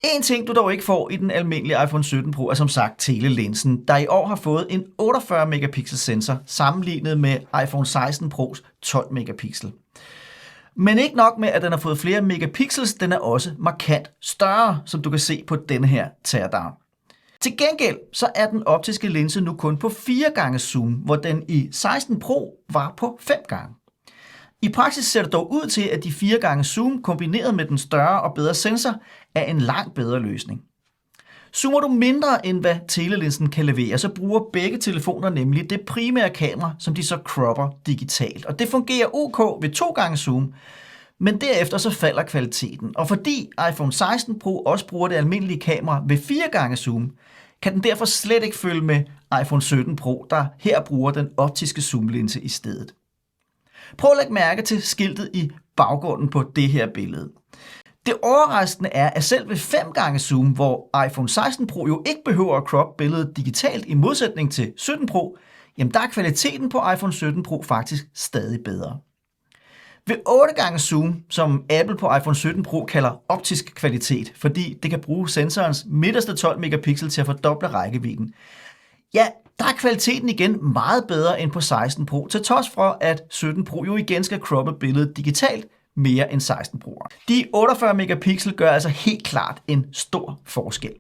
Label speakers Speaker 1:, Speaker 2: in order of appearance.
Speaker 1: En ting, du dog ikke får i den almindelige iPhone 17 Pro, er som sagt telelinsen, der i år har fået en 48 megapixel sensor sammenlignet med iPhone 16 Pros 12 megapixel. Men ikke nok med, at den har fået flere megapixels, den er også markant større, som du kan se på denne her teardown. Til gengæld så er den optiske linse nu kun på 4 gange zoom, hvor den i 16 Pro var på 5 gange. I praksis ser det dog ud til, at de 4 gange zoom kombineret med den større og bedre sensor er en langt bedre løsning. Zoomer du mindre end hvad telelinsen kan levere, så bruger begge telefoner nemlig det primære kamera, som de så cropper digitalt. Og det fungerer ok ved 2 gange zoom, men derefter så falder kvaliteten. Og fordi iPhone 16 Pro også bruger det almindelige kamera ved 4 gange zoom, kan den derfor slet ikke følge med iPhone 17 Pro, der her bruger den optiske zoomlinse i stedet. Prøv at lægge mærke til skiltet i baggrunden på det her billede. Det overraskende er, at selv ved 5 gange zoom, hvor iPhone 16 Pro jo ikke behøver at crop billedet digitalt i modsætning til 17 Pro, jamen der er kvaliteten på iPhone 17 Pro faktisk stadig bedre. Ved 8 gange zoom, som Apple på iPhone 17 Pro kalder optisk kvalitet, fordi det kan bruge sensorens midterste 12 megapixel til at fordoble rækkevidden, ja, der er kvaliteten igen meget bedre end på 16 Pro, til trods for, at 17 Pro jo igen skal croppe billedet digitalt mere end 16 Pro. De 48 megapixel gør altså helt klart en stor forskel.